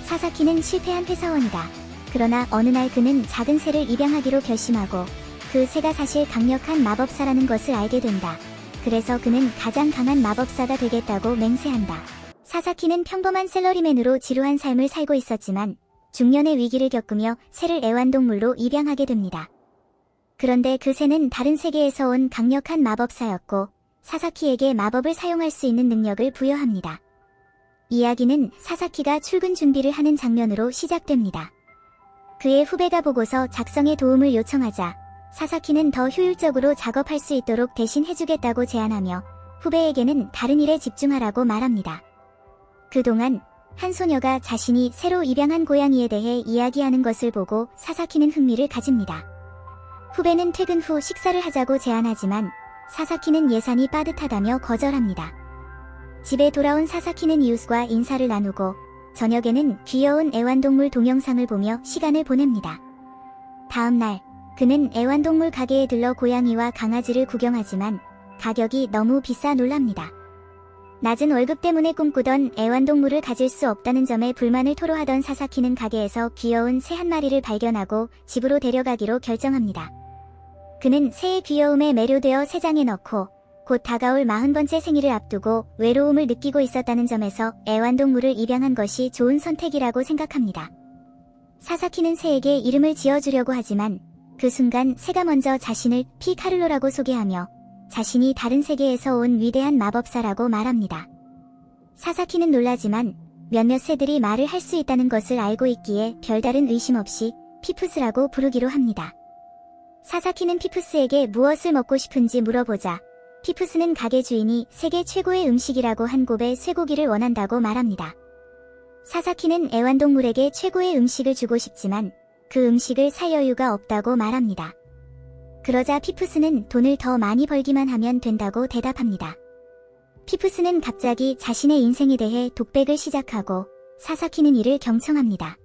사사키는 실패한 회사원이다. 그러나 어느 날 그는 작은 새를 입양하기로 결심하고 그 새가 사실 강력한 마법사라는 것을 알게 된다. 그래서 그는 가장 강한 마법사가 되겠다고 맹세한다. 사사키는 평범한 샐러리맨으로 지루한 삶을 살고 있었지만 중년의 위기를 겪으며 새를 애완동물로 입양하게 됩니다. 그런데 그 새는 다른 세계에서 온 강력한 마법사였고 사사키에게 마법을 사용할 수 있는 능력을 부여합니다. 이야기는 사사키가 출근 준비를 하는 장면으로 시작됩니다. 그의 후배가 보고서 작성에 도움을 요청하자 사사키는 더 효율적으로 작업할 수 있도록 대신 해주겠다고 제안하며 후배에게는 다른 일에 집중하라고 말합니다. 그동안 한 소녀가 자신이 새로 입양한 고양이에 대해 이야기하는 것을 보고 사사키는 흥미를 가집니다. 후배는 퇴근 후 식사를 하자고 제안하지만 사사키는 예산이 빠듯하다며 거절합니다. 집에 돌아온 사사키는 이웃과 인사를 나누고 저녁에는 귀여운 애완동물 동영상을 보며 시간을 보냅니다. 다음 날 그는 애완동물 가게에 들러 고양이와 강아지를 구경하지만 가격이 너무 비싸 놀랍니다. 낮은 월급 때문에 꿈꾸던 애완동물을 가질 수 없다는 점에 불만을 토로하던 사사키는 가게에서 귀여운 새 한 마리를 발견하고 집으로 데려가기로 결정합니다. 그는 새의 귀여움에 매료되어 새장에 넣고 곧 다가올 40번째 생일을 앞두고 외로움을 느끼고 있었다는 점에서 애완동물을 입양한 것이 좋은 선택이라고 생각합니다. 사사키는 새에게 이름을 지어주려고 하지만 그 순간 새가 먼저 자신을 피카를로라고 소개하며 자신이 다른 세계에서 온 위대한 마법사라고 말합니다. 사사키는 놀라지만 몇몇 새들이 말을 할 수 있다는 것을 알고 있기에 별다른 의심 없이 피푸스라고 부르기로 합니다. 사사키는 피푸스에게 무엇을 먹고 싶은지 물어보자 피푸스는 가게 주인이 세계 최고의 음식이라고 한 곱의 쇠고기를 원한다고 말합니다. 사사키는 애완동물에게 최고의 음식을 주고 싶지만 그 음식을 살 여유가 없다고 말합니다. 그러자 피푸스는 돈을 더 많이 벌기만 하면 된다고 대답합니다. 피푸스는 갑자기 자신의 인생에 대해 독백을 시작하고 사사키는 이를 경청합니다.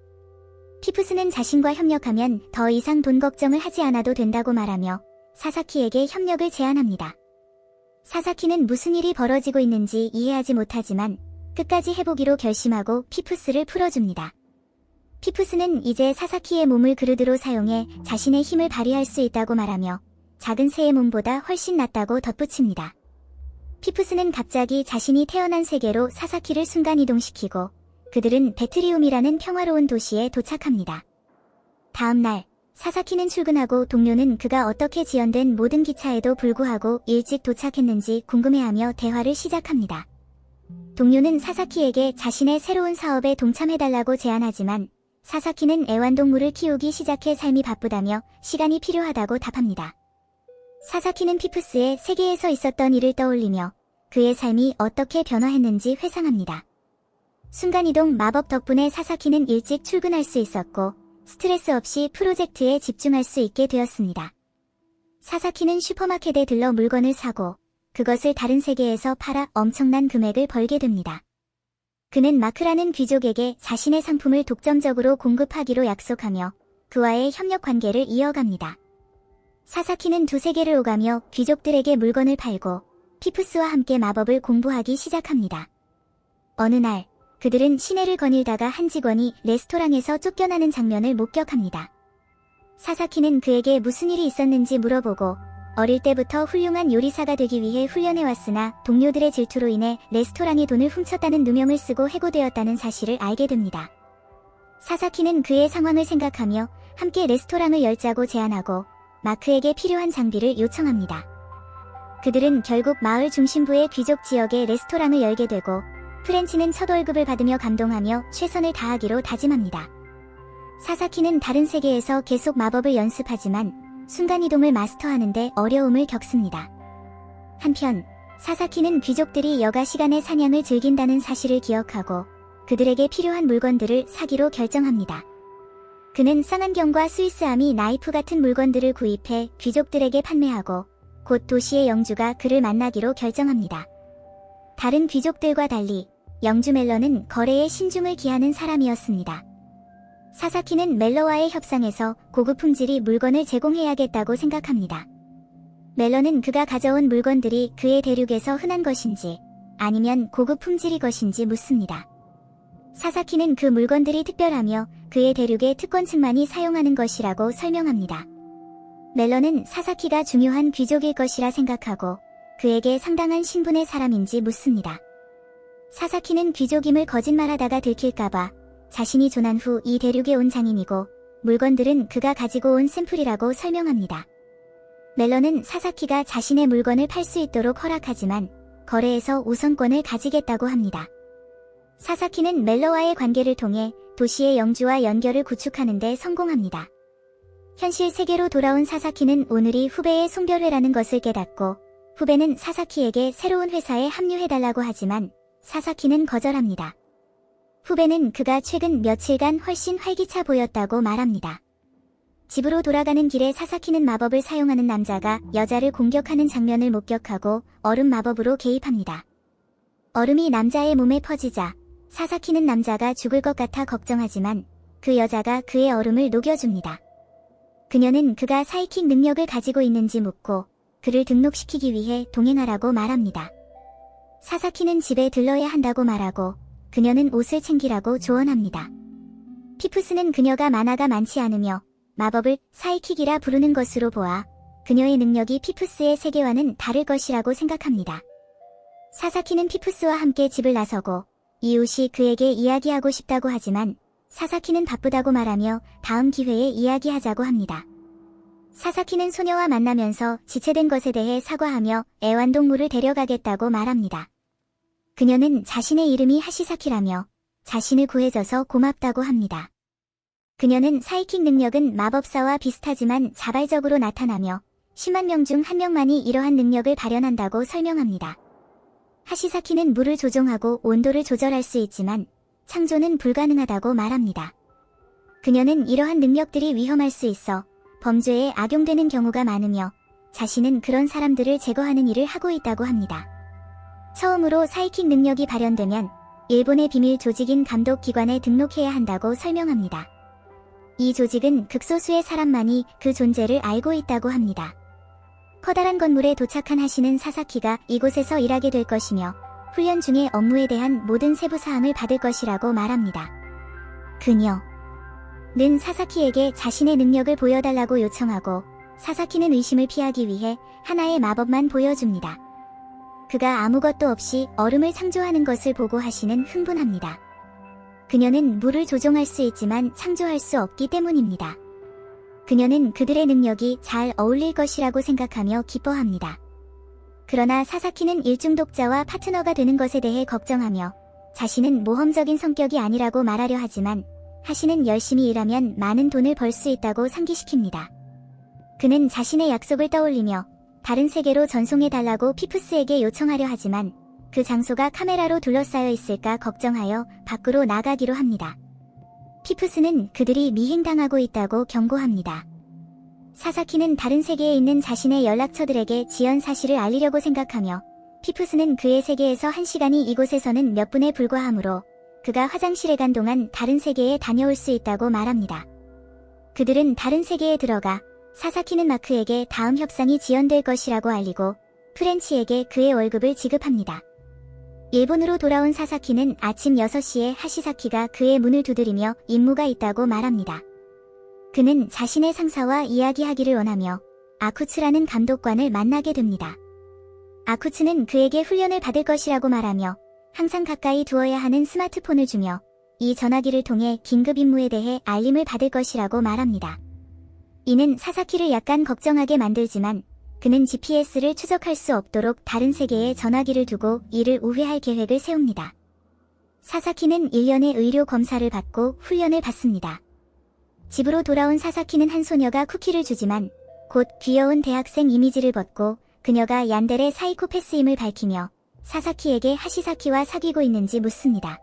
피푸스는 자신과 협력하면 더 이상 돈 걱정을 하지 않아도 된다고 말하며 사사키에게 협력을 제안합니다. 사사키는 무슨 일이 벌어지고 있는지 이해하지 못하지만 끝까지 해보기로 결심하고 피푸스를 풀어줍니다. 피푸스는 이제 사사키의 몸을 그르드로 사용해 자신의 힘을 발휘할 수 있다고 말하며 작은 새의 몸보다 훨씬 낫다고 덧붙입니다. 피푸스는 갑자기 자신이 태어난 세계로 사사키를 순간이동시키고 그들은 베트리움이라는 평화로운 도시에 도착합니다. 다음 날 사사키는 출근하고 동료는 그가 어떻게 지연된 모든 기차에도 불구하고 일찍 도착했는지 궁금해하며 대화를 시작합니다. 동료는 사사키에게 자신의 새로운 사업에 동참해달라고 제안하지만 사사키는 애완동물을 키우기 시작해 삶이 바쁘다며 시간이 필요하다고 답합니다. 사사키는 피푸스의 세계에서 있었던 일을 떠올리며 그의 삶이 어떻게 변화했는지 회상합니다. 순간이동 마법 덕분에 사사키는 일찍 출근할 수 있었고 스트레스 없이 프로젝트에 집중할 수 있게 되었습니다. 사사키는 슈퍼마켓에 들러 물건을 사고 그것을 다른 세계에서 팔아 엄청난 금액을 벌게 됩니다. 그는 마크라는 귀족에게 자신의 상품을 독점적으로 공급하기로 약속하며 그와의 협력 관계를 이어갑니다. 사사키는 두 세계를 오가며 귀족들에게 물건을 팔고 피푸스와 함께 마법을 공부하기 시작합니다. 어느 날 그들은 시내를 거닐다가 한 직원이 레스토랑에서 쫓겨나는 장면을 목격합니다. 사사키는 그에게 무슨 일이 있었는지 물어보고 어릴 때부터 훌륭한 요리사가 되기 위해 훈련해왔으나 동료들의 질투로 인해 레스토랑의 돈을 훔쳤다는 누명을 쓰고 해고되었다는 사실을 알게 됩니다. 사사키는 그의 상황을 생각하며 함께 레스토랑을 열자고 제안하고 마크에게 필요한 장비를 요청합니다. 그들은 결국 마을 중심부의 귀족 지역에 레스토랑을 열게 되고 프렌치는 첫 월급을 받으며 감동하며 최선을 다하기로 다짐합니다. 사사키는 다른 세계에서 계속 마법을 연습하지만 순간이동을 마스터하는데 어려움을 겪습니다. 한편 사사키는 귀족들이 여가 시간에 사냥을 즐긴다는 사실을 기억하고 그들에게 필요한 물건들을 사기로 결정합니다. 그는 쌍안경과 스위스아미 나이프 같은 물건들을 구입해 귀족들에게 판매하고 곧 도시의 영주가 그를 만나기로 결정합니다. 다른 귀족들과 달리 영주 멜러는 거래에 신중을 기하는 사람이었습니다. 사사키는 멜러와의 협상에서 고급 품질의 물건을 제공해야겠다고 생각합니다. 멜러는 그가 가져온 물건들이 그의 대륙에서 흔한 것인지 아니면 고급 품질의 것인지 묻습니다. 사사키는 그 물건들이 특별하며 그의 대륙의 특권층만이 사용하는 것이라고 설명합니다. 멜런은 사사키가 중요한 귀족일 것이라 생각하고 그에게 상당한 신분의 사람인지 묻습니다. 사사키는 귀족임을 거짓말하다가 들킬까봐 자신이 조난 후 이 대륙에 온 장인이고 물건들은 그가 가지고 온 샘플이라고 설명합니다. 멜런은 사사키가 자신의 물건을 팔 수 있도록 허락하지만 거래에서 우선권을 가지겠다고 합니다. 사사키는 멜러와의 관계를 통해 도시의 영주와 연결을 구축하는 데 성공합니다. 현실 세계로 돌아온 사사키는 오늘이 후배의 송별회라는 것을 깨닫고 후배는 사사키에게 새로운 회사에 합류해달라고 하지만 사사키는 거절합니다. 후배는 그가 최근 며칠간 훨씬 활기차 보였다고 말합니다. 집으로 돌아가는 길에 사사키는 마법을 사용하는 남자가 여자를 공격하는 장면을 목격하고 얼음 마법으로 개입합니다. 얼음이 남자의 몸에 퍼지자 사사키는 남자가 죽을 것 같아 걱정하지만 그 여자가 그의 얼음을 녹여줍니다. 그녀는 그가 사이킥 능력을 가지고 있는지 묻고 그를 등록시키기 위해 동행하라고 말합니다. 사사키는 집에 들러야 한다고 말하고 그녀는 옷을 챙기라고 조언합니다. 피푸스는 그녀가 만화가 많지 않으며 마법을 사이킥이라 부르는 것으로 보아 그녀의 능력이 피푸스의 세계와는 다를 것이라고 생각합니다. 사사키는 피푸스와 함께 집을 나서고 이웃이 그에게 이야기하고 싶다고 하지만 사사키는 바쁘다고 말하며 다음 기회에 이야기하자고 합니다. 사사키는 소녀와 만나면서 지체된 것에 대해 사과하며 애완동물을 데려가겠다고 말합니다. 그녀는 자신의 이름이 하시사키라며 자신을 구해줘서 고맙다고 합니다. 그녀는 사이킥 능력은 마법사와 비슷하지만 자발적으로 나타나며 10만 명 중 1명만이 이러한 능력을 발현한다고 설명합니다. 하시사키는 물을 조종하고 온도를 조절할 수 있지만 창조는 불가능하다고 말합니다. 그녀는 이러한 능력들이 위험할 수 있어 범죄에 악용되는 경우가 많으며 자신은 그런 사람들을 제거하는 일을 하고 있다고 합니다. 처음으로 사이킥 능력이 발현되면 일본의 비밀 조직인 감독기관에 등록해야 한다고 설명합니다. 이 조직은 극소수의 사람만이 그 존재를 알고 있다고 합니다. 커다란 건물에 도착한 하시는 사사키가 이곳에서 일하게 될 것이며 훈련 중에 업무에 대한 모든 세부 사항을 받을 것이라고 말합니다. 그녀는 사사키에게 자신의 능력을 보여달라고 요청하고 사사키는 의심을 피하기 위해 하나의 마법만 보여줍니다. 그가 아무것도 없이 얼음을 창조하는 것을 보고 하시는 흥분합니다. 그녀는 물을 조종할 수 있지만 창조할 수 없기 때문입니다. 그녀는 그들의 능력이 잘 어울릴 것이라고 생각하며 기뻐합니다. 그러나 사사키는 일중독자와 파트너가 되는 것에 대해 걱정하며 자신은 모험적인 성격이 아니라고 말하려 하지만 하시는 열심히 일하면 많은 돈을 벌 수 있다고 상기시킵니다. 그는 자신의 약속을 떠올리며 다른 세계로 전송해달라고 피푸스에게 요청하려 하지만 그 장소가 카메라로 둘러싸여 있을까 걱정하여 밖으로 나가기로 합니다. 피푸스는 그들이 미행당하고 있다고 경고합니다. 사사키는 다른 세계에 있는 자신의 연락처들에게 지연 사실을 알리려고 생각하며 피푸스는 그의 세계에서 1시간이 이곳에서는 몇 분에 불과하므로 그가 화장실에 간 동안 다른 세계에 다녀올 수 있다고 말합니다. 그들은 다른 세계에 들어가 사사키는 마크에게 다음 협상이 지연될 것이라고 알리고 프렌치에게 그의 월급을 지급합니다. 일본으로 돌아온 사사키는 아침 6시에 하시사키가 그의 문을 두드리며 임무가 있다고 말합니다. 그는 자신의 상사와 이야기하기를 원하며 아쿠츠라는 감독관을 만나게 됩니다. 아쿠츠는 그에게 훈련을 받을 것이라고 말하며 항상 가까이 두어야 하는 스마트폰을 주며 이 전화기를 통해 긴급 임무에 대해 알림을 받을 것이라고 말합니다. 이는 사사키를 약간 걱정하게 만들지만 그는 GPS를 추적할 수 없도록 다른 세계에 전화기를 두고 이를 우회할 계획을 세웁니다. 사사키는 1년의 의료 검사를 받고 훈련을 받습니다. 집으로 돌아온 사사키는 한 소녀가 쿠키를 주지만 곧 귀여운 대학생 이미지를 벗고 그녀가 얀델의 사이코패스임을 밝히며 사사키에게 하시사키와 사귀고 있는지 묻습니다.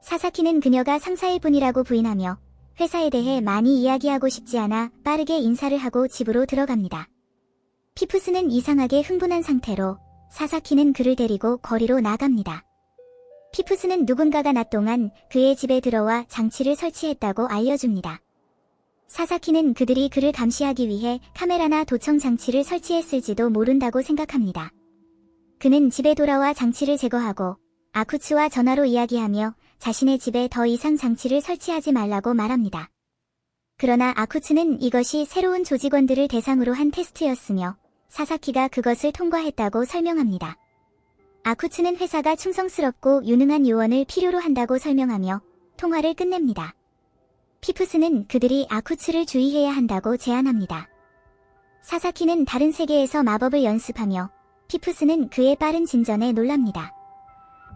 사사키는 그녀가 상사일 뿐이라고 부인하며 회사에 대해 많이 이야기하고 싶지 않아 빠르게 인사를 하고 집으로 들어갑니다. 피푸스는 이상하게 흥분한 상태로 사사키는 그를 데리고 거리로 나갑니다. 피푸스는 누군가가 낮 동안 그의 집에 들어와 장치를 설치했다고 알려줍니다. 사사키는 그들이 그를 감시하기 위해 카메라나 도청 장치를 설치했을지도 모른다고 생각합니다. 그는 집에 돌아와 장치를 제거하고 아쿠츠와 전화로 이야기하며 자신의 집에 더 이상 장치를 설치하지 말라고 말합니다. 그러나 아쿠츠는 이것이 새로운 조직원들을 대상으로 한 테스트였으며 사사키가 그것을 통과했다고 설명합니다. 아쿠츠는 회사가 충성스럽고 유능한 요원을 필요로 한다고 설명하며 통화를 끝냅니다. 피프스는 그들이 아쿠츠를 주의해야 한다고 제안합니다. 사사키는 다른 세계에서 마법을 연습하며 피프스는 그의 빠른 진전에 놀랍니다.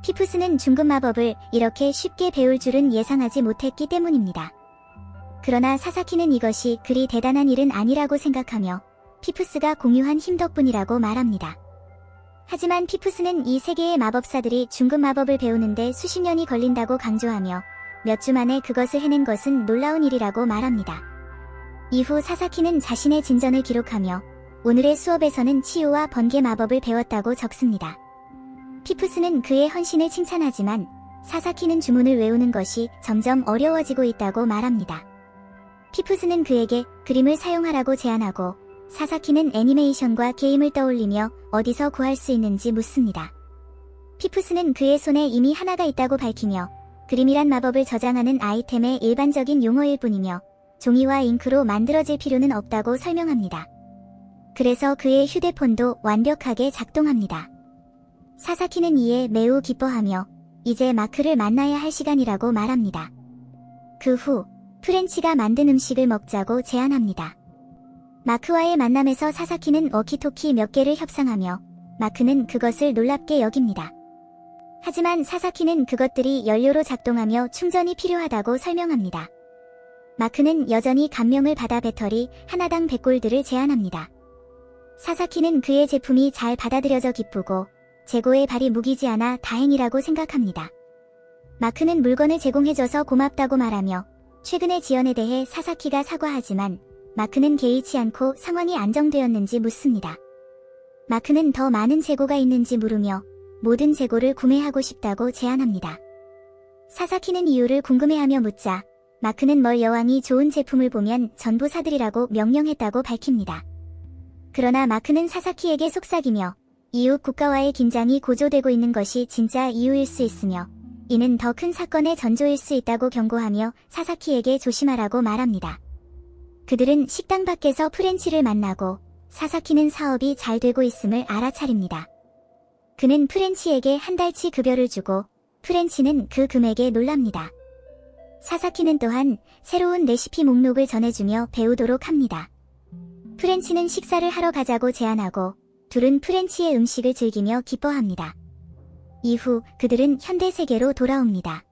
피프스는 중급 마법을 이렇게 쉽게 배울 줄은 예상하지 못했기 때문입니다. 그러나 사사키는 이것이 그리 대단한 일은 아니라고 생각하며 피프스가 공유한 힘 덕분이라고 말합니다. 하지만 피프스는 이 세계의 마법사들이 중급 마법을 배우는데 수십 년이 걸린다고 강조하며 몇 주 만에 그것을 해낸 것은 놀라운 일이라고 말합니다. 이후 사사키는 자신의 진전을 기록하며 오늘의 수업에서는 치유와 번개 마법을 배웠다고 적습니다. 피프스는 그의 헌신을 칭찬하지만 사사키는 주문을 외우는 것이 점점 어려워지고 있다고 말합니다. 피프스는 그에게 그림을 사용하라고 제안하고 사사키는 애니메이션과 게임을 떠올리며 어디서 구할 수 있는지 묻습니다. 피프스는 그의 손에 이미 하나가 있다고 밝히며 그림이란 마법을 저장하는 아이템의 일반적인 용어일 뿐이며 종이와 잉크로 만들어질 필요는 없다고 설명합니다. 그래서 그의 휴대폰도 완벽하게 작동합니다. 사사키는 이에 매우 기뻐하며 이제 마크를 만나야 할 시간이라고 말합니다. 그 후 프렌치가 만든 음식을 먹자고 제안합니다. 마크와의 만남에서 사사키는 워키토키 몇 개를 협상하며 마크는 그것을 놀랍게 여깁니다. 하지만 사사키는 그것들이 연료로 작동하며 충전이 필요하다고 설명합니다. 마크는 여전히 감명을 받아 배터리 하나당 100골드를 제안합니다. 사사키는 그의 제품이 잘 받아들여져 기쁘고 재고의 발이 무기지 않아 다행이라고 생각합니다. 마크는 물건을 제공해줘서 고맙다고 말하며 최근의 지연에 대해 사사키가 사과하지만 마크는 개의치 않고 상황이 안정되었는지 묻습니다. 마크는 더 많은 재고가 있는지 물으며 모든 재고를 구매하고 싶다고 제안합니다. 사사키는 이유를 궁금해하며 묻자 마크는 멀 여왕이 좋은 제품을 보면 전부 사들이라고 명령했다고 밝힙니다. 그러나 마크는 사사키에게 속삭이며 이웃 국가와의 긴장이 고조되고 있는 것이 진짜 이유일 수 있으며 이는 더 큰 사건의 전조일 수 있다고 경고하며 사사키에게 조심하라고 말합니다. 그들은 식당 밖에서 프렌치를 만나고 사사키는 사업이 잘 되고 있음을 알아차립니다. 그는 프렌치에게 한 달치 급여를 주고 프렌치는 그 금액에 놀랍니다. 사사키는 또한 새로운 레시피 목록을 전해주며 배우도록 합니다. 프렌치는 식사를 하러 가자고 제안하고 둘은 프렌치의 음식을 즐기며 기뻐합니다. 이후 그들은 현대 세계로 돌아옵니다.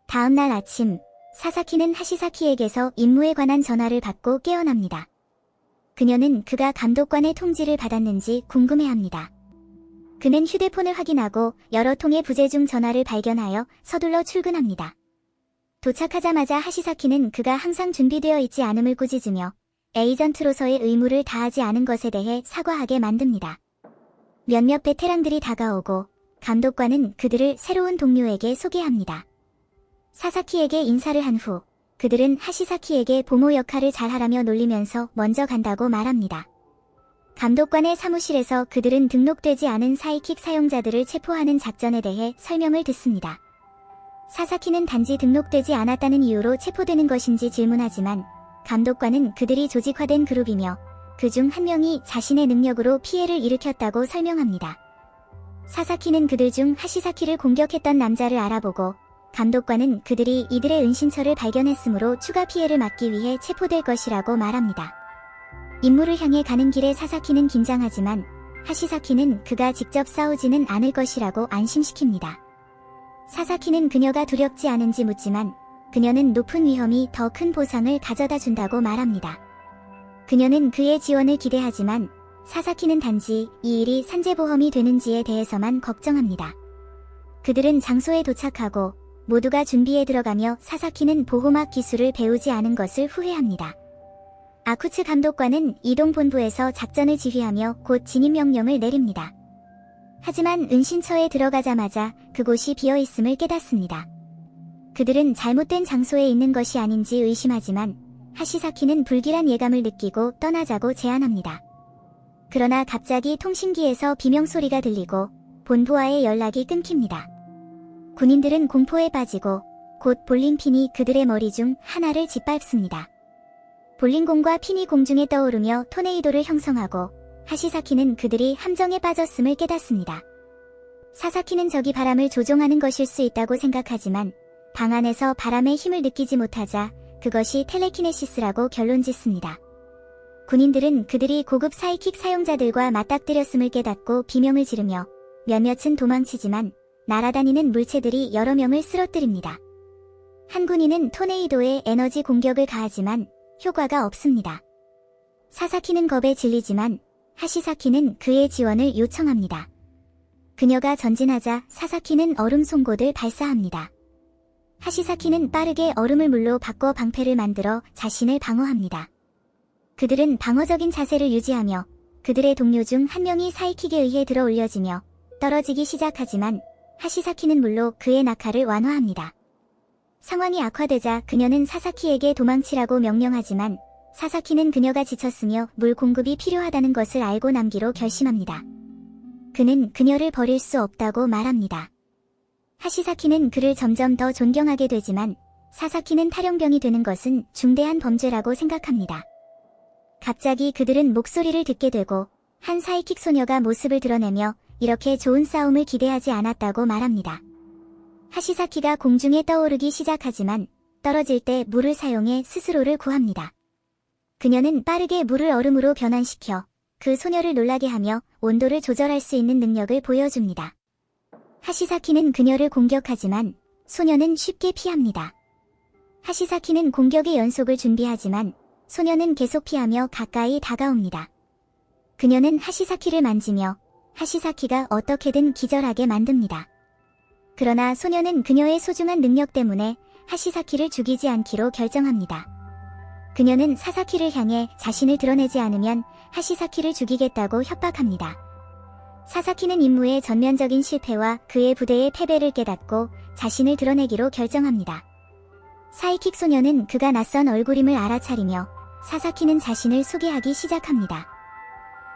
다음 날 아침 사사키는 하시사키에게서 임무에 관한 전화를 받고 깨어납니다. 그녀는 그가 감독관의 통지를 받았는지 궁금해합니다. 그는 휴대폰을 확인하고 여러 통의 부재 중 전화를 발견하여 서둘러 출근합니다. 도착하자마자 하시사키는 그가 항상 준비되어 있지 않음을 꾸짖으며 에이전트로서의 의무를 다하지 않은 것에 대해 사과하게 만듭니다. 몇몇 베테랑들이 다가오고 감독관은 그들을 새로운 동료에게 소개합니다. 사사키에게 인사를 한 후 그들은 하시사키에게 보모 역할을 잘하라며 놀리면서 먼저 간다고 말합니다. 감독관의 사무실에서 그들은 등록되지 않은 사이킥 사용자들을 체포하는 작전에 대해 설명을 듣습니다. 사사키는 단지 등록되지 않았다는 이유로 체포되는 것인지 질문하지만 감독관은 그들이 조직화된 그룹이며 그중 한 명이 자신의 능력으로 피해를 일으켰다고 설명합니다. 사사키는 그들 중 하시사키를 공격했던 남자를 알아보고 감독관은 그들이 이들의 은신처를 발견했으므로 추가 피해를 막기 위해 체포될 것이라고 말합니다. 임무를 향해 가는 길에 사사키는 긴장하지만 하시사키는 그가 직접 싸우지는 않을 것이라고 안심시킵니다. 사사키는 그녀가 두렵지 않은지 묻지만 그녀는 높은 위험이 더 큰 보상을 가져다 준다고 말합니다. 그녀는 그의 지원을 기대하지만 사사키는 단지 이 일이 산재보험이 되는지에 대해서만 걱정합니다. 그들은 장소에 도착하고 모두가 준비에 들어가며 사사키는 보호막 기술을 배우지 않은 것을 후회합니다. 아쿠츠 감독관은 이동본부에서 작전을 지휘하며 곧 진입 명령을 내립니다. 하지만 은신처에 들어가자마자 그곳이 비어있음을 깨닫습니다. 그들은 잘못된 장소에 있는 것이 아닌지 의심하지만 하시사키는 불길한 예감을 느끼고 떠나자고 제안합니다. 그러나 갑자기 통신기에서 비명소리가 들리고 본부와의 연락이 끊깁니다. 군인들은 공포에 빠지고 곧 볼링핀이 그들의 머리 중 하나를 짓밟습니다. 볼링공과 핀이 공중에 떠오르며 토네이도를 형성하고 하시사키는 그들이 함정에 빠졌음을 깨닫습니다. 사사키는 적이 바람을 조종하는 것일 수 있다고 생각하지만 방 안에서 바람의 힘을 느끼지 못하자 그것이 텔레키네시스라고 결론짓습니다. 군인들은 그들이 고급 사이킥 사용자들과 맞닥뜨렸음을 깨닫고 비명을 지르며 몇몇은 도망치지만 날아다니는 물체들이 여러 명을 쓰러뜨립니다. 한 군인은 토네이도에 에너지 공격을 가하지만 효과가 없습니다. 사사키는 겁에 질리지만 하시사키는 그의 지원을 요청합니다. 그녀가 전진하자 사사키는 얼음 송곳을 발사합니다. 하시사키는 빠르게 얼음을 물로 바꿔 방패를 만들어 자신을 방어합니다. 그들은 방어적인 자세를 유지하며 그들의 동료 중 한 명이 사이킥에 의해 들어 올려지며 떨어지기 시작하지만 하시사키는 물로 그의 낙하를 완화합니다. 상황이 악화되자 그녀는 사사키에게 도망치라고 명령하지만 사사키는 그녀가 지쳤으며 물 공급이 필요하다는 것을 알고 남기로 결심합니다. 그는 그녀를 버릴 수 없다고 말합니다. 하시사키는 그를 점점 더 존경하게 되지만 사사키는 탈영병이 되는 것은 중대한 범죄라고 생각합니다. 갑자기 그들은 목소리를 듣게 되고 한 사이킥 소녀가 모습을 드러내며 이렇게 좋은 싸움을 기대하지 않았다고 말합니다. 하시사키가 공중에 떠오르기 시작하지만 떨어질 때 물을 사용해 스스로를 구합니다. 그녀는 빠르게 물을 얼음으로 변환시켜 그 소녀를 놀라게 하며 온도를 조절할 수 있는 능력을 보여줍니다. 하시사키는 그녀를 공격하지만 소녀는 쉽게 피합니다. 하시사키는 공격의 연속을 준비하지만 소녀는 계속 피하며 가까이 다가옵니다. 그녀는 하시사키를 만지며 하시사키가 어떻게든 기절하게 만듭니다. 그러나 소녀는 그녀의 소중한 능력 때문에 하시사키를 죽이지 않기로 결정합니다. 그녀는 사사키를 향해 자신을 드러내지 않으면 하시사키를 죽이겠다고 협박합니다. 사사키는 임무의 전면적인 실패와 그의 부대의 패배를 깨닫고 자신을 드러내기로 결정합니다. 사이킥 소녀는 그가 낯선 얼굴임을 알아차리며 사사키는 자신을 소개하기 시작합니다.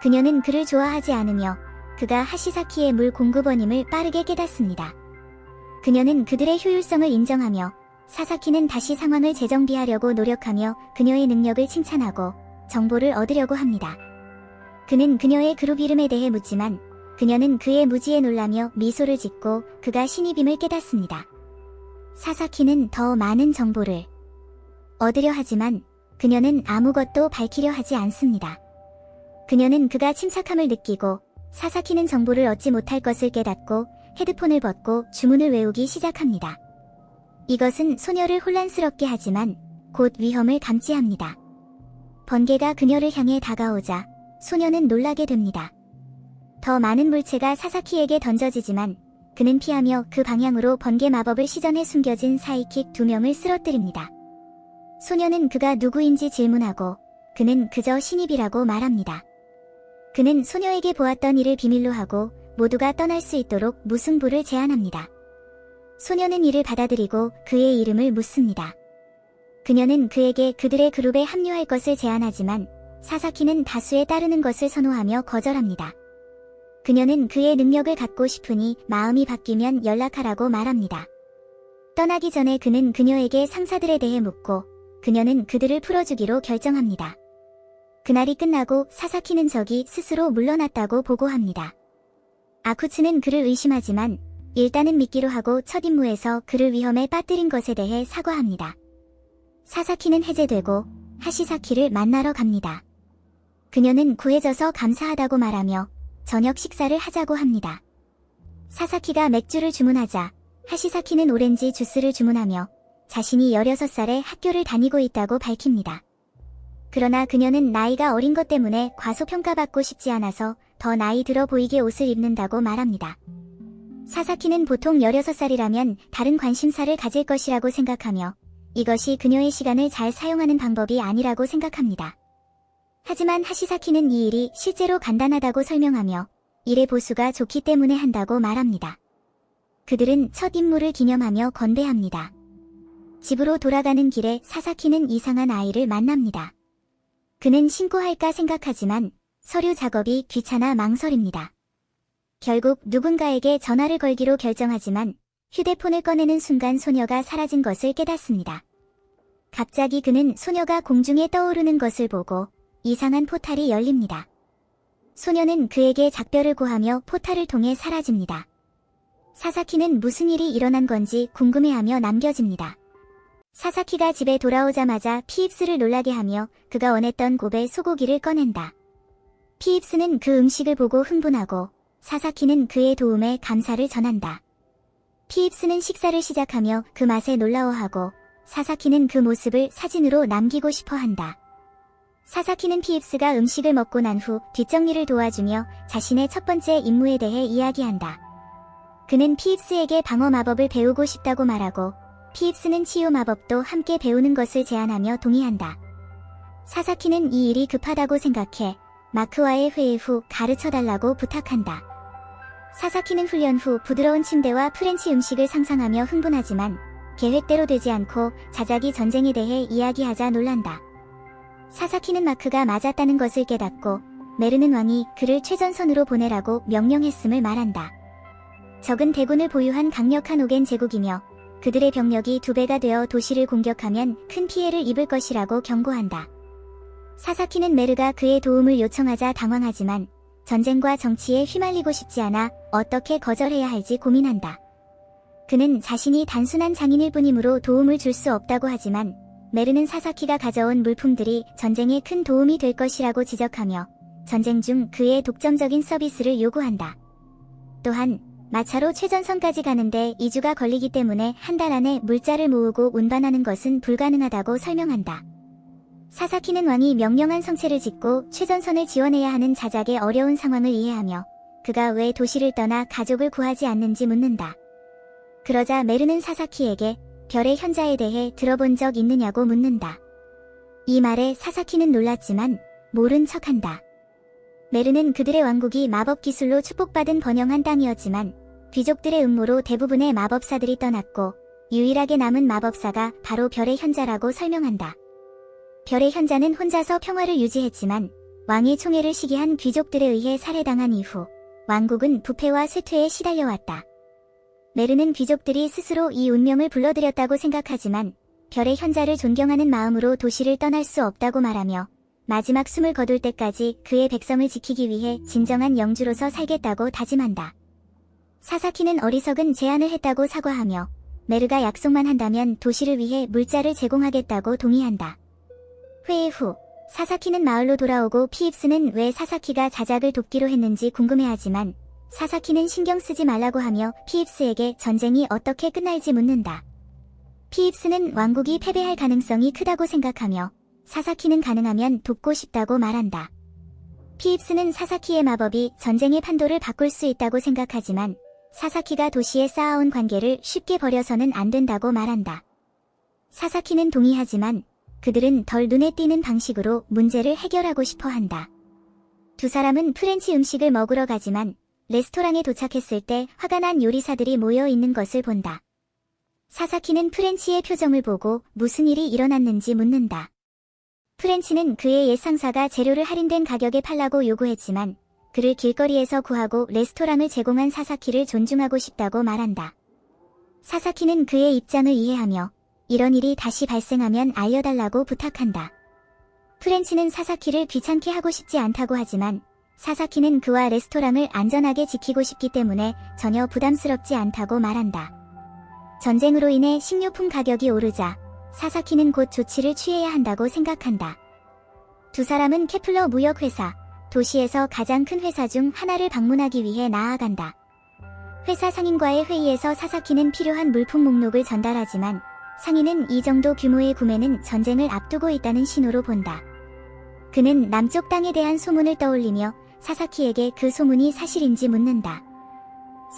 그녀는 그를 좋아하지 않으며 그가 하시사키의 물 공급원임을 빠르게 깨닫습니다. 그녀는 그들의 효율성을 인정하며 사사키는 다시 상황을 재정비하려고 노력하며 그녀의 능력을 칭찬하고 정보를 얻으려고 합니다. 그는 그녀의 그룹 이름에 대해 묻지만 그녀는 그의 무지에 놀라며 미소를 짓고 그가 신입임을 깨닫습니다. 사사키는 더 많은 정보를 얻으려 하지만 그녀는 아무것도 밝히려 하지 않습니다. 그녀는 그가 침착함을 느끼고 사사키는 정보를 얻지 못할 것을 깨닫고 헤드폰을 벗고 주문을 외우기 시작합니다. 이것은 소녀를 혼란스럽게 하지만 곧 위험을 감지합니다. 번개가 그녀를 향해 다가오자 소녀는 놀라게 됩니다. 더 많은 물체가 사사키에게 던져지지만 그는 피하며 그 방향으로 번개 마법을 시전해 숨겨진 사이킥 2명을 쓰러뜨립니다. 소녀는 그가 누구인지 질문하고 그는 그저 신입이라고 말합니다. 그는 소녀에게 보았던 일을 비밀로 하고 모두가 떠날 수 있도록 무승부를 제안합니다. 소녀는 이를 받아들이고 그의 이름을 묻습니다. 그녀는 그에게 그들의 그룹에 합류할 것을 제안하지만 사사키는 다수에 따르는 것을 선호하며 거절합니다. 그녀는 그의 능력을 갖고 싶으니 마음이 바뀌면 연락하라고 말합니다. 떠나기 전에 그는 그녀에게 상사들에 대해 묻고 그녀는 그들을 풀어주기로 결정합니다. 그날이 끝나고 사사키는 적이 스스로 물러났다고 보고합니다. 아쿠츠는 그를 의심하지만 일단은 믿기로 하고 첫 임무에서 그를 위험에 빠뜨린 것에 대해 사과합니다. 사사키는 해제되고 하시사키를 만나러 갑니다. 그녀는 구해줘서 감사하다고 말하며 저녁 식사를 하자고 합니다. 사사키가 맥주를 주문하자 하시사키는 오렌지 주스를 주문하며 자신이 16살에 학교를 다니고 있다고 밝힙니다. 그러나 그녀는 나이가 어린 것 때문에 과소평가받고 싶지 않아서 더 나이 들어 보이게 옷을 입는다고 말합니다. 사사키는 보통 16살이라면 다른 관심사를 가질 것이라고 생각하며 이것이 그녀의 시간을 잘 사용하는 방법이 아니라고 생각합니다. 하지만 하시사키는 이 일이 실제로 간단하다고 설명하며 일의 보수가 좋기 때문에 한다고 말합니다. 그들은 첫 임무를 기념하며 건배합니다. 집으로 돌아가는 길에 사사키는 이상한 아이를 만납니다. 그는 신고할까 생각하지만 서류 작업이 귀찮아 망설입니다. 결국 누군가에게 전화를 걸기로 결정하지만 휴대폰을 꺼내는 순간 소녀가 사라진 것을 깨닫습니다. 갑자기 그는 소녀가 공중에 떠오르는 것을 보고 이상한 포탈이 열립니다. 소녀는 그에게 작별을 고하며 포탈을 통해 사라집니다. 사사키는 무슨 일이 일어난 건지 궁금해하며 남겨집니다. 사사키가 집에 돌아오자마자 피입스를 놀라게 하며 그가 원했던 곱의 소고기를 꺼낸다. 피입스는 그 음식을 보고 흥분하고 사사키는 그의 도움에 감사를 전한다. 피입스는 식사를 시작하며 그 맛에 놀라워하고 사사키는 그 모습을 사진으로 남기고 싶어 한다. 사사키는 피입스가 음식을 먹고 난 후 뒷정리를 도와주며 자신의 첫 번째 임무에 대해 이야기한다. 그는 피입스에게 방어 마법을 배우고 싶다고 말하고 피입스는 치유 마법도 함께 배우는 것을 제안하며 동의한다. 사사키는 이 일이 급하다고 생각해 마크와의 회의 후 가르쳐달라고 부탁한다. 사사키는 훈련 후 부드러운 침대와 프렌치 음식을 상상하며 흥분하지만 계획대로 되지 않고 자작이 전쟁에 대해 이야기하자 놀란다. 사사키는 마크가 맞았다는 것을 깨닫고 메르는 왕이 그를 최전선으로 보내라고 명령했음을 말한다. 적은 대군을 보유한 강력한 오겐 제국이며 그들의 병력이 2배가 되어 도시를 공격하면 큰 피해를 입을 것이라고 경고한다. 사사키는 메르가 그의 도움을 요청하자 당황하지만 전쟁과 정치에 휘말리고 싶지 않아 어떻게 거절해야 할지 고민한다. 그는 자신이 단순한 장인일 뿐이므로 도움을 줄 수 없다고 하지만 메르는 사사키가 가져온 물품들이 전쟁에 큰 도움이 될 것이라고 지적하며 전쟁 중 그의 독점적인 서비스를 요구한다. 또한 마차로 최전선까지 가는데 2주가 걸리기 때문에 한 달 안에 물자를 모으고 운반하는 것은 불가능하다고 설명한다. 사사키는 왕이 명령한 성체를 짓고 최전선을 지원해야 하는 자작의 어려운 상황을 이해하며 그가 왜 도시를 떠나 가족을 구하지 않는지 묻는다. 그러자 메르는 사사키에게 별의 현자에 대해 들어본 적 있느냐고 묻는다. 이 말에 사사키는 놀랐지만 모른 척한다. 메르는 그들의 왕국이 마법 기술로 축복받은 번영한 땅이었지만 귀족들의 음모로 대부분의 마법사들이 떠났고 유일하게 남은 마법사가 바로 별의 현자라고 설명한다. 별의 현자는 혼자서 평화를 유지했지만 왕의 총애를 시기한 귀족들에 의해 살해당한 이후 왕국은 부패와 쇠퇴에 시달려왔다. 메르는 귀족들이 스스로 이 운명을 불러들였다고 생각하지만 별의 현자를 존경하는 마음으로 도시를 떠날 수 없다고 말하며 마지막 숨을 거둘 때까지 그의 백성을 지키기 위해 진정한 영주로서 살겠다고 다짐한다. 사사키는 어리석은 제안을 했다고 사과하며 메르가 약속만 한다면 도시를 위해 물자를 제공하겠다고 동의한다. 회의 후 사사키는 마을로 돌아오고 피입스는 왜 사사키가 자작을 돕기로 했는지 궁금해하지만 사사키는 신경 쓰지 말라고 하며 피입스에게 전쟁이 어떻게 끝날지 묻는다. 피입스는 왕국이 패배할 가능성이 크다고 생각하며 사사키는 가능하면 돕고 싶다고 말한다. 피입스는 사사키의 마법이 전쟁의 판도를 바꿀 수 있다고 생각하지만 사사키가 도시에 쌓아온 관계를 쉽게 버려서는 안 된다고 말한다. 사사키는 동의하지만 그들은 덜 눈에 띄는 방식으로 문제를 해결하고 싶어 한다. 두 사람은 프렌치 음식을 먹으러 가지만 레스토랑에 도착했을 때 화가 난 요리사들이 모여 있는 것을 본다. 사사키는 프렌치의 표정을 보고 무슨 일이 일어났는지 묻는다. 프렌치는 그의 옛 상사가 재료를 할인된 가격에 팔라고 요구했지만 그를 길거리에서 구하고 레스토랑을 제공한 사사키를 존중하고 싶다고 말한다. 사사키는 그의 입장을 이해하며 이런 일이 다시 발생하면 알려달라고 부탁한다. 프렌치는 사사키를 귀찮게 하고 싶지 않다고 하지만 사사키는 그와 레스토랑을 안전하게 지키고 싶기 때문에 전혀 부담스럽지 않다고 말한다. 전쟁으로 인해 식료품 가격이 오르자 사사키는 곧 조치를 취해야 한다고 생각한다. 두 사람은 케플러 무역회사, 도시에서 가장 큰 회사 중 하나를 방문하기 위해 나아간다. 회사 상인과의 회의에서 사사키는 필요한 물품 목록을 전달하지만 상인은 이 정도 규모의 구매는 전쟁을 앞두고 있다는 신호로 본다. 그는 남쪽 땅에 대한 소문을 떠올리며 사사키에게 그 소문이 사실인지 묻는다.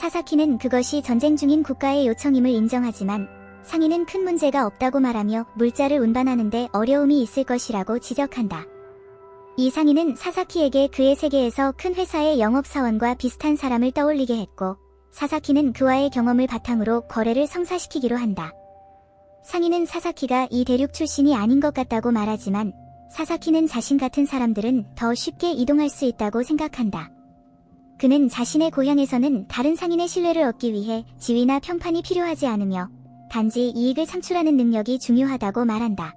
사사키는 그것이 전쟁 중인 국가의 요청임을 인정하지만 상인은 큰 문제가 없다고 말하며 물자를 운반하는데 어려움이 있을 것이라고 지적한다. 이 상인은 사사키에게 그의 세계에서 큰 회사의 영업사원과 비슷한 사람을 떠올리게 했고 사사키는 그와의 경험을 바탕으로 거래를 성사시키기로 한다. 상인은 사사키가 이 대륙 출신이 아닌 것 같다고 말하지만 사사키는 자신 같은 사람들은 더 쉽게 이동할 수 있다고 생각한다. 그는 자신의 고향에서는 다른 상인의 신뢰를 얻기 위해 지위나 평판이 필요하지 않으며 단지 이익을 창출하는 능력이 중요하다고 말한다.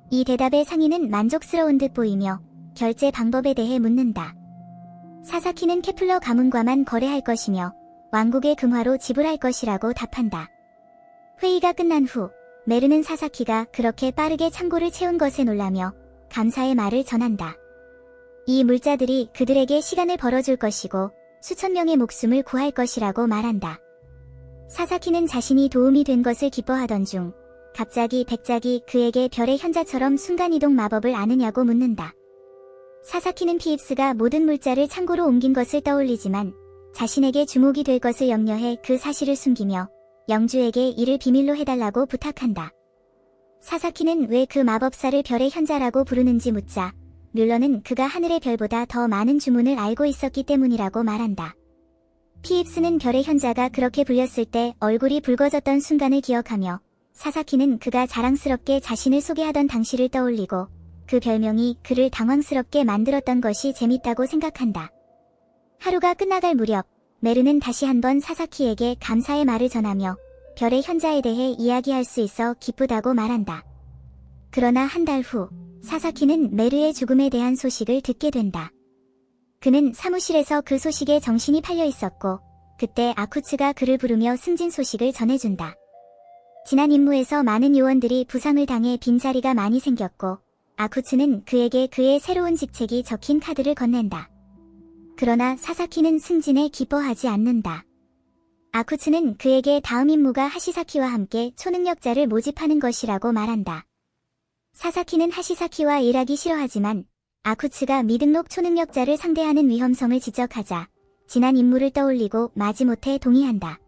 이 대답에 상인은 만족스러운 듯 보이며 결제 방법에 대해 묻는다. 사사키는 케플러 가문과만 거래할 것이며 왕국의 금화로 지불할 것이라고 답한다. 회의가 끝난 후 메르는 사사키가 그렇게 빠르게 창고를 채운 것에 놀라며 감사의 말을 전한다. 이 물자들이 그들에게 시간을 벌어줄 것이고 수천 명의 목숨을 구할 것이라고 말한다. 사사키는 자신이 도움이 된 것을 기뻐하던 중 갑자기 백작이 그에게 별의 현자처럼 순간이동 마법을 아느냐고 묻는다. 사사키는 피입스가 모든 물자를 창고로 옮긴 것을 떠올리지만 자신에게 주목이 될 것을 염려해 그 사실을 숨기며 영주에게 이를 비밀로 해달라고 부탁한다. 사사키는 왜 그 마법사를 별의 현자라고 부르는지 묻자 뮬러는 그가 하늘의 별보다 더 많은 주문을 알고 있었기 때문이라고 말한다. 피입스는 별의 현자가 그렇게 불렸을 때 얼굴이 붉어졌던 순간을 기억하며 사사키는 그가 자랑스럽게 자신을 소개하던 당시를 떠올리고 그 별명이 그를 당황스럽게 만들었던 것이 재밌다고 생각한다. 하루가 끝나갈 무렵 메르는 다시 한번 사사키에게 감사의 말을 전하며 별의 현자에 대해 이야기할 수 있어 기쁘다고 말한다. 그러나 한 달 후 사사키는 메르의 죽음에 대한 소식을 듣게 된다. 그는 사무실에서 그 소식에 정신이 팔려 있었고 그때 아쿠츠가 그를 부르며 승진 소식을 전해준다. 지난 임무에서 많은 요원들이 부상을 당해 빈자리가 많이 생겼고 아쿠츠는 그에게 그의 새로운 직책이 적힌 카드를 건넨다. 그러나 사사키는 승진에 기뻐하지 않는다. 아쿠츠는 그에게 다음 임무가 하시사키와 함께 초능력자를 모집하는 것이라고 말한다. 사사키는 하시사키와 일하기 싫어하지만 아쿠츠가 미등록 초능력자를 상대하는 위험성을 지적하자 지난 임무를 떠올리고 마지못해 동의한다.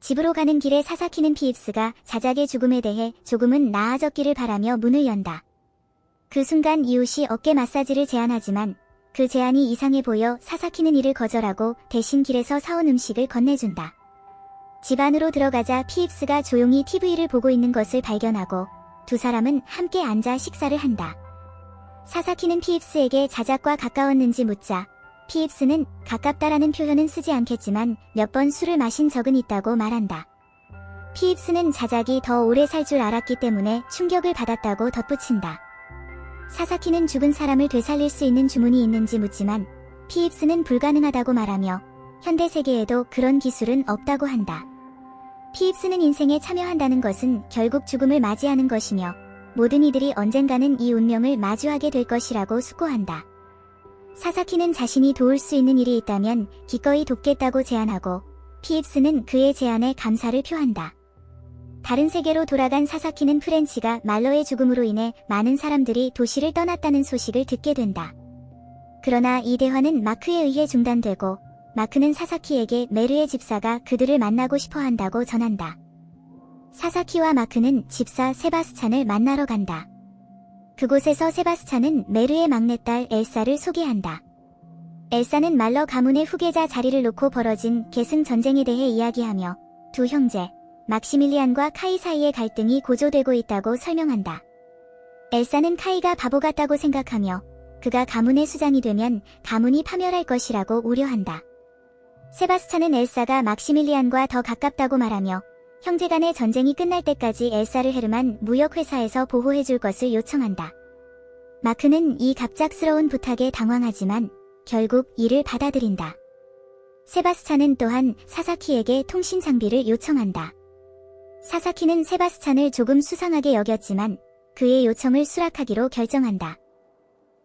집으로 가는 길에 사사키는 피입스가 자작의 죽음에 대해 조금은 나아졌기를 바라며 문을 연다. 그 순간 이웃이 어깨 마사지를 제안하지만 그 제안이 이상해 보여 사사키는 이를 거절하고 대신 길에서 사온 음식을 건네준다. 집 안으로 들어가자 피입스가 조용히 TV를 보고 있는 것을 발견하고 두 사람은 함께 앉아 식사를 한다. 사사키는 피입스에게 자작과 가까웠는지 묻자 피입스는 가깝다라는 표현은 쓰지 않겠지만 몇 번 술을 마신 적은 있다고 말한다. 피입스는 자작이 더 오래 살 줄 알았기 때문에 충격을 받았다고 덧붙인다. 사사키는 죽은 사람을 되살릴 수 있는 주문이 있는지 묻지만 피입스는 불가능하다고 말하며 현대 세계에도 그런 기술은 없다고 한다. 피입스는 인생에 참여한다는 것은 결국 죽음을 맞이하는 것이며 모든 이들이 언젠가는 이 운명을 마주하게 될 것이라고 숙고한다. 사사키는 자신이 도울 수 있는 일이 있다면 기꺼이 돕겠다고 제안하고 피입스는 그의 제안에 감사를 표한다. 다른 세계로 돌아간 사사키는 프렌치가 말러의 죽음으로 인해 많은 사람들이 도시를 떠났다는 소식을 듣게 된다. 그러나 이 대화는 마크에 의해 중단되고 마크는 사사키에게 메르의 집사가 그들을 만나고 싶어 한다고 전한다. 사사키와 마크는 집사 세바스찬을 만나러 간다. 그곳에서 세바스찬은 메르의 막내딸 엘사를 소개한다. 엘사는 말러 가문의 후계자 자리를 놓고 벌어진 계승 전쟁에 대해 이야기하며 두 형제 막시밀리안과 카이 사이의 갈등이 고조되고 있다고 설명한다. 엘사는 카이가 바보 같다고 생각하며 그가 가문의 수장이 되면 가문이 파멸할 것이라고 우려한다. 세바스찬은 엘사가 막시밀리안과 더 가깝다고 말하며 형제간의 전쟁이 끝날 때까지 엘사를 헤르만 무역회사에서 보호해줄 것을 요청한다. 마크는 이 갑작스러운 부탁에 당황하지만 결국 이를 받아들인다. 세바스찬은 또한 사사키에게 통신 장비를 요청한다. 사사키는 세바스찬을 조금 수상하게 여겼지만 그의 요청을 수락하기로 결정한다.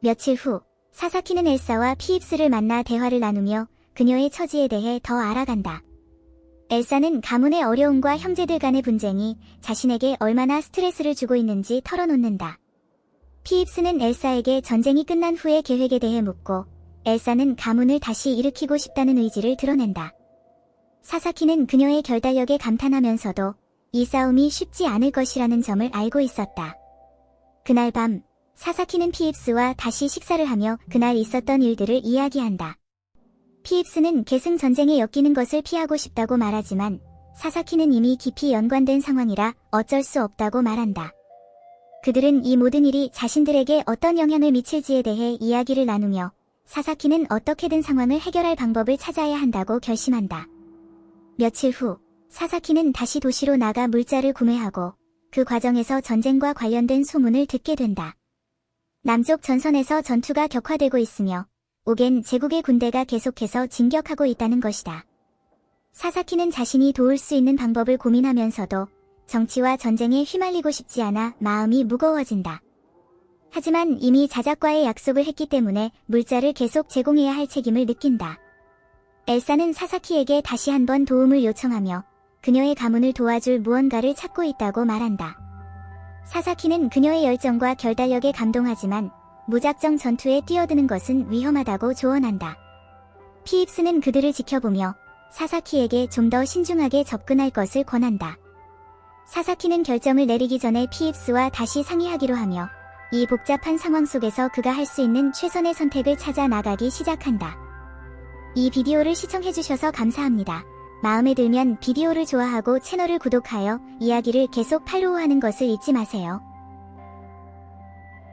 며칠 후 사사키는 엘사와 피입스를 만나 대화를 나누며 그녀의 처지에 대해 더 알아간다. 엘사는 가문의 어려움과 형제들 간의 분쟁이 자신에게 얼마나 스트레스를 주고 있는지 털어놓는다. 피입스는 엘사에게 전쟁이 끝난 후의 계획에 대해 묻고 엘사는 가문을 다시 일으키고 싶다는 의지를 드러낸다. 사사키는 그녀의 결단력에 감탄하면서도 이 싸움이 쉽지 않을 것이라는 점을 알고 있었다. 그날 밤 사사키는 피입스와 다시 식사를 하며 그날 있었던 일들을 이야기한다. 피입스는 계승 전쟁에 엮이는 것을 피하고 싶다고 말하지만 사사키는 이미 깊이 연관된 상황이라 어쩔 수 없다고 말한다. 그들은 이 모든 일이 자신들에게 어떤 영향을 미칠지에 대해 이야기를 나누며 사사키는 어떻게든 상황을 해결할 방법을 찾아야 한다고 결심한다. 며칠 후, 사사키는 다시 도시로 나가 물자를 구매하고 그 과정에서 전쟁과 관련된 소문을 듣게 된다. 남쪽 전선에서 전투가 격화되고 있으며 오겐 제국의 군대가 계속해서 진격하고 있다는 것이다. 사사키는 자신이 도울 수 있는 방법을 고민하면서도 정치와 전쟁에 휘말리고 싶지 않아 마음이 무거워진다. 하지만 이미 자작과의 약속을 했기 때문에 물자를 계속 제공해야 할 책임을 느낀다. 엘사는 사사키에게 다시 한번 도움을 요청하며 그녀의 가문을 도와줄 무언가를 찾고 있다고 말한다. 사사키는 그녀의 열정과 결단력에 감동하지만 무작정 전투에 뛰어드는 것은 위험하다고 조언한다. 피입스는 그들을 지켜보며 사사키에게 좀 더 신중하게 접근할 것을 권한다. 사사키는 결정을 내리기 전에 피입스와 다시 상의하기로 하며 이 복잡한 상황 속에서 그가 할 수 있는 최선의 선택을 찾아 나가기 시작한다. 이 비디오를 시청해주셔서 감사합니다. 마음에 들면 비디오를 좋아하고 채널을 구독하여 이야기를 계속 팔로우하는 것을 잊지 마세요.